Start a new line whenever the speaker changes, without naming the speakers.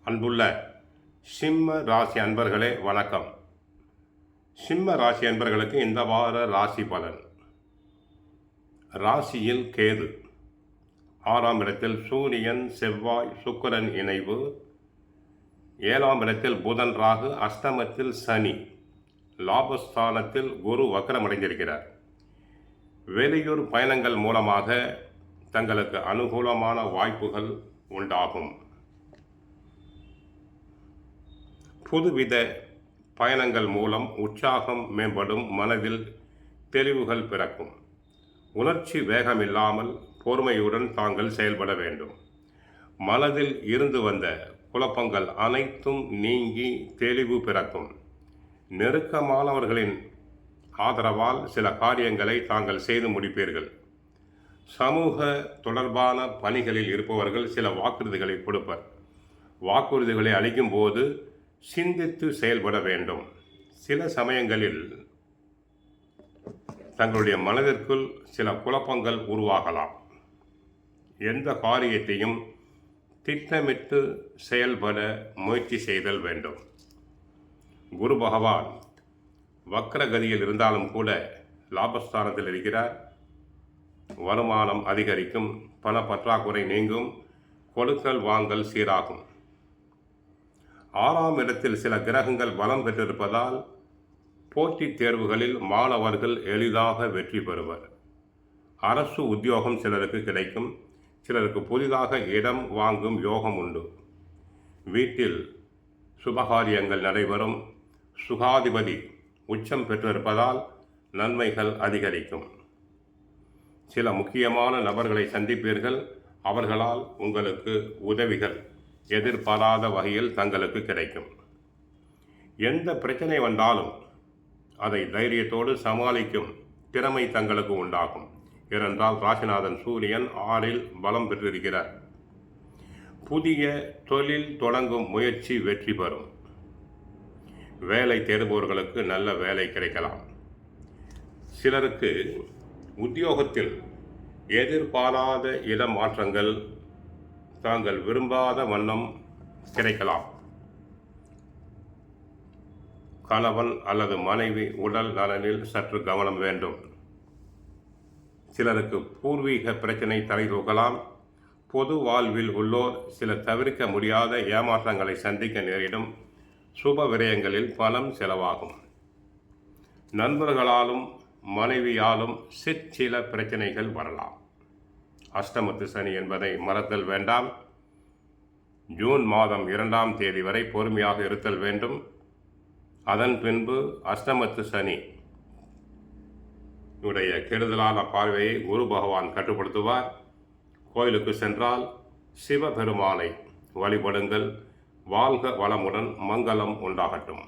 அன்புள்ள சிம்ம ராசி அன்பர்களே வணக்கம். சிம்ம ராசி அன்பர்களுக்கு இந்த வார ராசி பலன். ராசியில் கேது, 6ஆம் இடத்தில் சூரியன் செவ்வாய் சுக்கிரன் இணைவு, 7ஆம் இடத்தில் புதன் ராகு, அஷ்டமத்தில் சனி, லாபஸ்தானத்தில் குரு வக்ரமடைந்திருக்கிறார். வெளியூர் பயணங்கள் மூலமாக தங்களுக்கு அனுகூலமான வாய்ப்புகள் உண்டாகும். புதுவித பயணங்கள் மூலம் உற்சாகம் மேம்படும், மனதில் தெளிவுகள் பிறக்கும். உணர்ச்சி வேகமில்லாமல் பொறுமையுடன் தாங்கள் செயல்பட வேண்டும். மனதில் இருந்து வந்த குழப்பங்கள் அனைத்தும் நீங்கி தெளிவு பிறக்கும். நெருக்கமானவர்களின் ஆதரவால் சில காரியங்களை தாங்கள் செய்து முடிப்பீர்கள். சமூக தொடர்பான பணிகளில் இருப்பவர்கள் சில வாக்குறுதிகளை கொடுப்பர். வாக்குறுதிகளை அளிக்கும் போது சிந்தித்து செயல்பட வேண்டும். சில சமயங்களில் தங்களுடைய மனதிற்குள் சில குழப்பங்கள் உருவாகலாம். எந்த காரியத்தையும் திட்டமிட்டு செயல்பட முயற்சி செய்தல் வேண்டும். குரு பகவான் வக்ரகதியில் இருந்தாலும் கூட லாபஸ்தானத்தில் இருக்கிறார். வருமானம் அதிகரிக்கும், பண பற்றாக்குறை நீங்கும், கொடுக்கல் வாங்கல் சீராகும். 6ஆம் இடத்தில் சில கிரகங்கள் பலம் பெற்றிருப்பதால் போட்டித் தேர்வுகளில் மாணவர்கள் எளிதாக வெற்றி பெறுவர். அரசு உத்தியோகம் சிலருக்கு கிடைக்கும். சிலருக்கு புதிதாக இடம் வாங்கும் யோகம் உண்டு. வீட்டில் சுபகாரியங்கள் நடைபெறும். சுகாதிபதி உச்சம் பெற்றிருப்பதால் நன்மைகள் அதிகரிக்கும். சில முக்கியமான நபர்களை சந்திப்பீர்கள். அவர்களால் உங்களுக்கு உதவிகள் எதிர்பாராத வகையில் தங்களுக்கு கிடைக்கும். எந்த பிரச்சனை வந்தாலும் அதை தைரியத்தோடு சமாளிக்கும் திறமை தங்களுக்கு உண்டாகும். ஏனென்றால் ராசிநாதன் சூரியன் 6இல் பலம் பெற்றிருக்கிறார். புதிய தொழில் தொடங்கும் முயற்சி வெற்றி பெறும். வேலை தேடுபவர்களுக்கு நல்ல வேலை கிடைக்கலாம். சிலருக்கு உத்தியோகத்தில் எதிர்பாராத இடமாற்றங்கள் தாங்கள் விரும்பாத வண்ணம் கிடைக்கலாம். கணவன் அல்லது மனைவி உடல் நலனில் சற்று கவனம் வேண்டும். சிலருக்கு பூர்வீக பிரச்சனை தலை தூக்கலாம். பொது வாழ்வில் உள்ளோர் சில தவிர்க்க முடியாத ஏமாற்றங்களை சந்திக்க நேரிடும். சுப விரயங்களில் பணம் செலவாகும். நண்பர்களாலும் மனைவியாலும் சிற்சில பிரச்சனைகள் வரலாம். அஷ்டமத்து சனி என்பதை மறத்தல் வேண்டாம். ஜூன் மாதம் 2ஆம் தேதி வரை பொறுமையாக இருத்தல் வேண்டும். அதன் பின்பு அஷ்டமத்து சனி உடைய கெடுதலான பார்வையை குரு பகவான் கட்டுப்படுத்துவார். கோயிலுக்கு சென்றால் சிவபெருமானை வழிபடுங்கள். வாழ்க வளமுடன், மங்களம் உண்டாகட்டும்.